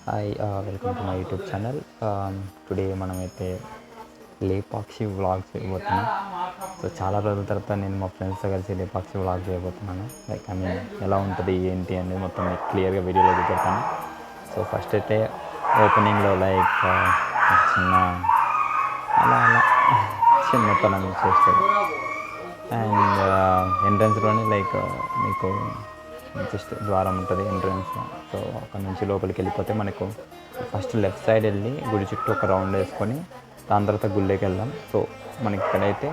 Hi welcome to my YouTube channel. Today మనమైతే Lepakshi vlog చేయబోతున్నాం. So చాలా రోజుల తర్వాత నేను మా ఫ్రెండ్స్తో కలిసి లేపాక్షి వ్లాగ్ చేయబోతున్నాను. లైక్ ఐ మీన్ ఎలా ఉంటుంది ఏంటి అనేది మొత్తం మీకు క్లియర్గా వీడియోలో చూపెడతాను. సో ఫస్ట్ అయితే ఓపెనింగ్లో లైక్ చిన్న అలా చిన్నతనం చేస్తుంది. అండ్ ఎంట్రన్స్లోనే లైక్ మీకు జస్ట్ ద్వారం ఉంటుంది ఎంట్రన్స్లో. సో అక్కడ నుంచి లోపలికి వెళ్ళిపోతే మనకు ఫస్ట్ లెఫ్ట్ సైడ్ వెళ్ళి గుడి చుట్టూ ఒక రౌండ్ వేసుకొని దాని తర్వాత గుళ్ళకి వెళ్దాం. సో మనకి ఇక్కడైతే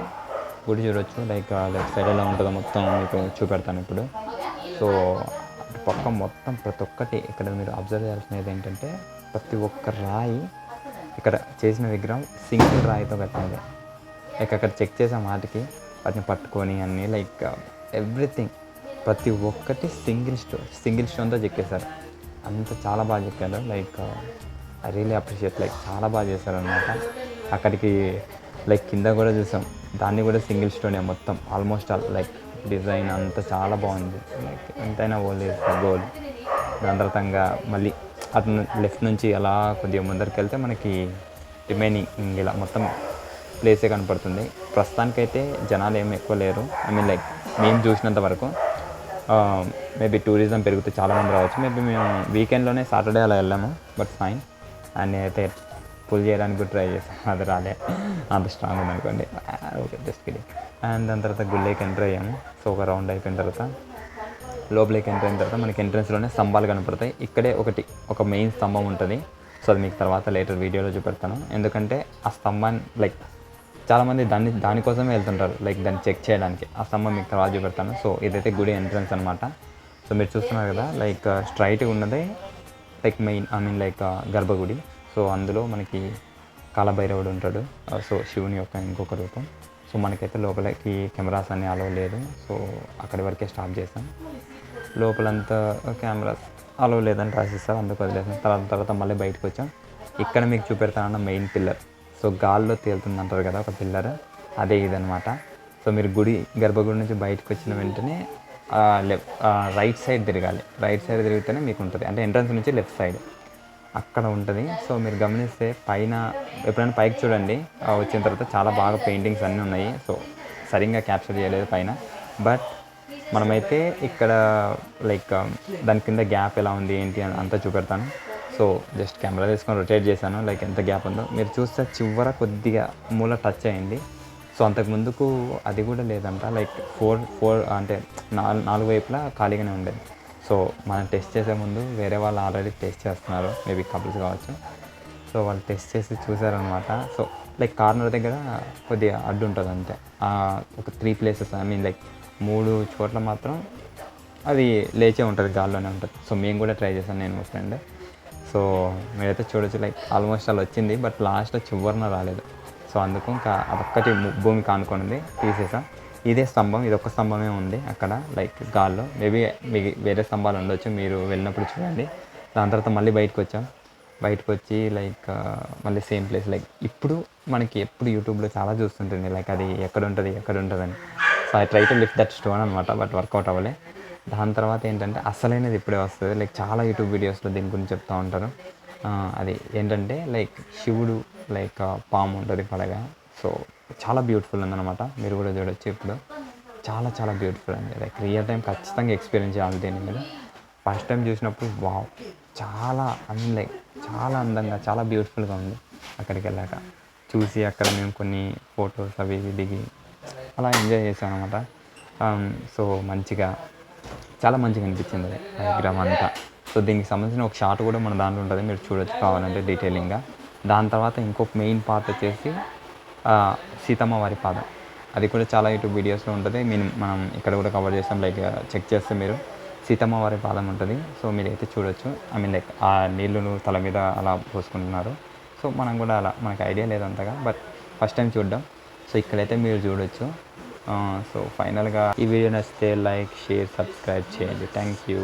గుడి చూడవచ్చు. లైక్ లెఫ్ట్ సైడ్ ఎలా ఉంటుందో మొత్తం మీకు చూపెడతాను ఇప్పుడు. సో అటు పక్క మొత్తం ప్రతి ఒక్కటి ఇక్కడ మీరు అబ్జర్వ్ చేయాల్సినది ఏంటంటే ప్రతి ఒక్క రాయి ఇక్కడ చేసిన విగ్రహం సింగిల్ రాయితో కట్టినది. లైక్ అక్కడ చెక్ చేసాం వాటిని పట్టుకొని అన్నీ లైక్ ఎవ్రీథింగ్ ప్రతి ఒక్కటి సింగిల్ స్టోన్తో చెక్కేశారు. అంత చాలా బాగా చెక్కారు. Like I really appreciate. Like చాలా బాగా చేశారు అనమాట. అక్కడికి లైక్ కింద కూడా చూసాం, దాన్ని కూడా సింగిల్ స్టోనే మొత్తం ఆల్మోస్ట్ ఆల్. లైక్ డిజైన్ అంతా చాలా బాగుంది. లైక్ ఎంతైనా ఓల్డ్ ఈజ్ గోల్డ్. దాని తర్వాత మళ్ళీ అటు లెఫ్ట్ నుంచి అలా కొద్దిగా ముందరికి వెళ్తే మనకి రిమైనింగ్ ఇలా మొత్తం ప్లేసే కనపడుతుంది. ప్రస్తుతానికైతే జనాలు ఏమి ఎక్కువ లేరు. ఐ మీన్ లైక్ మేము చూసినంత వరకు. మేబీ టూరిజం పెరిగితే చాలామంది రావచ్చు. మేబీ మేము వీకెండ్లోనే సాటర్డే అలా వెళ్ళాము, బట్ ఫైన్. అండ్ నేనైతే పుల్ చేయడానికి కూడా ట్రై చేశాను, అది రాలే, అంత స్ట్రాంగ్ ఉందనుకోండి. Okay, just kidding. అండ్ దాని తర్వాత గుళ్ళకి ఎంటర్ అయ్యాము. సో ఒక రౌండ్ అయిపోయిన తర్వాత లోపలికి ఎంటర్ అయిన తర్వాత మనకి ఎంట్రన్స్లోనే స్తంభాలు కనపడతాయి. ఇక్కడే ఒక మెయిన్ స్తంభం ఉంటుంది. సో అది మీకు తర్వాత లేటర్ వీడియోలో చూపెడతాను. ఎందుకంటే ఆ స్తంభాన్ని లైక్ చాలామంది దానికోసమే వెళ్తుంటారు, లైక్ దాన్ని చెక్ చేయడానికి. ఆ స్తంభం మీకు తర్వాత చూపెడతాను. సో ఇదైతే గుడి ఎంట్రన్స్ అనమాట. సో మీరు చూస్తున్నారు కదా, లైక్ స్ట్రైట్గా ఉన్నదే like main I mean like గర్భగుడి. సో అందులో మనకి కాలభైరవుడు ఉంటాడు. సో శివుని యొక్క ఇంకొక రూపం. సో మనకైతే లోపలికి కెమెరాస్ అన్నీ అలవ్ లేదు. సో అక్కడి వరకే స్టాప్ చేసాం. లోపలంతా కెమెరాస్ అలవ్ లేదని రాసిస్తారు, అందుకు వదిలేసాం. తర్వాత మళ్ళీ బయటకు వచ్చాం. ఇక్కడ మీకు చూపెడతానన్న మెయిన్ పిల్లర్. సో గాల్లో తేలుతుందంటారు కదా ఒక పిల్లర్, అదే ఇదనమాట. సో మీరు గర్భగుడి నుంచి బయటకు వచ్చిన వెంటనే రైట్ సైడ్ తిరగాలి. రైట్ సైడ్ తిరిగితేనే మీకు ఉంటుంది, అంటే ఎంట్రన్స్ నుంచి లెఫ్ట్ సైడ్ అక్కడ ఉంటుంది. సో మీరు గమనిస్తే పైన ఎప్పుడైనా పైకి చూడండి, వచ్చిన తర్వాత చాలా బాగా పెయింటింగ్స్ అన్నీ ఉన్నాయి. సో సరిగ్గా క్యాప్చర్ చేయలేదు పైన, బట్ మనమైతే ఇక్కడ లైక్ దాని కింద గ్యాప్ ఎలా ఉంది ఏంటి అని అంతా చూపెడతాను. సో జస్ట్ కెమెరా తీసుకొని రొటేట్ చేశాను, లైక్ ఎంత గ్యాప్ ఉందో మీరు చూస్తే చివర కొద్దిగా మూల టచ్ అయింది. సో అంతకు ముందుకు అది కూడా లేదంట. లైక్ ఫోర్ అంటే నాలుగు వైపులా ఖాళీగానే ఉండేది. సో మనం టెస్ట్ చేసే ముందు వేరే వాళ్ళు ఆల్రెడీ టెస్ట్ చేస్తున్నారు, మేబీ కపుల్స్ కావచ్చు. సో వాళ్ళు టెస్ట్ చేసి చూసారనమాట. సో లైక్ కార్నర్ దగ్గర కొద్దిగా అడ్డు ఉంటుంది అంతే. ఒక 3 ప్లేసెస్ ఐ మీన్ లైక్ 3 చోట్ల మాత్రం అది లేచే ఉంటుంది, గాల్లోనే ఉంటుంది. సో మేము కూడా ట్రై చేశాను, నేను మా ఫ్రెండ్. సో మీరైతే చూడొచ్చు, లైక్ ఆల్మోస్ట్ అలా వచ్చింది, బట్ లాస్ట్లో చివరిన రాలేదు. సో అందుకు ఇంకా అదొక్కటి భూమి కానుకొని తీసేసాం. ఇదే స్తంభం, ఇదొక్క స్తంభమే ఉంది అక్కడ లైక్ గాల్లో. మేబీ మీకు వేరే స్తంభాలు ఉండొచ్చు, మీరు వెళ్ళినప్పుడు చూడండి. దాని తర్వాత మళ్ళీ బయటకు వచ్చి లైక్ మళ్ళీ సేమ్ ప్లేస్. లైక్ ఇప్పుడు మనకి ఎప్పుడు యూట్యూబ్లో చాలా చూస్తుంటుంది, లైక్ అది ఎక్కడ ఉంటుందని. So I try to lift that stone అనమాట, బట్ వర్కౌట్ అవ్వలే. దాని తర్వాత ఏంటంటే అసలైనది ఇప్పుడే వస్తుంది. లైక్ చాలా యూట్యూబ్ వీడియోస్లో దీని గురించి చెప్తూ ఉంటారు. అది ఏంటంటే లైక్ శివుడు లైక్ పాము ఉంటుంది పడగా. సో చాలా బ్యూటిఫుల్ ఉందన్నమాట, మీరు కూడా చూడొచ్చు. ఇప్పుడు చాలా బ్యూటిఫుల్ అండి. లైక్ రియల్ టైం ఖచ్చితంగా ఎక్స్పీరియన్స్ చేయాలి దీని మీద. ఫస్ట్ టైం చూసినప్పుడు వావ్, చాలా లైక్ చాలా అందంగా చాలా బ్యూటిఫుల్గా ఉంది. అక్కడికి వెళ్ళాక చూసి అక్కడ మేము కొన్ని ఫొటోస్ అవి దిగి అలా ఎంజాయ్ చేసాం అనమాట. సో చాలా మంచిగా అనిపించింది విగ్రహం అంతా. సో దీనికి సంబంధించిన ఒక షాట్ కూడా మన దాంట్లో ఉంటుంది, మీరు చూడొచ్చు కావాలంటే డీటెయిలింగ్గా. దాని తర్వాత ఇంకొక మెయిన్ పార్ట్ వచ్చేసి సీతమ్మ వారి పాదం. అది కూడా చాలా యూట్యూబ్ వీడియోస్లో ఉంటుంది. మనం ఇక్కడ కూడా కవర్ చేస్తాం. లైక్ చెక్ చేస్తే మీరు సీతమ్మ వారి పాదం ఉంటుంది. సో మీరైతే చూడొచ్చు. ఐ మీన్ లైక్ ఆ నీళ్ళను తల మీద అలా పోసుకుంటున్నారు. సో మనం కూడా అలా, మనకు ఐడియా లేదు అంతగా, బట్ ఫస్ట్ టైం చూడడం. సో ఇక్కడైతే మీరు చూడొచ్చు. సో ఫైనల్గా ఈ వీడియో నచ్చితే లైక్, షేర్, సబ్స్క్రైబ్ చేయండి. Thank you.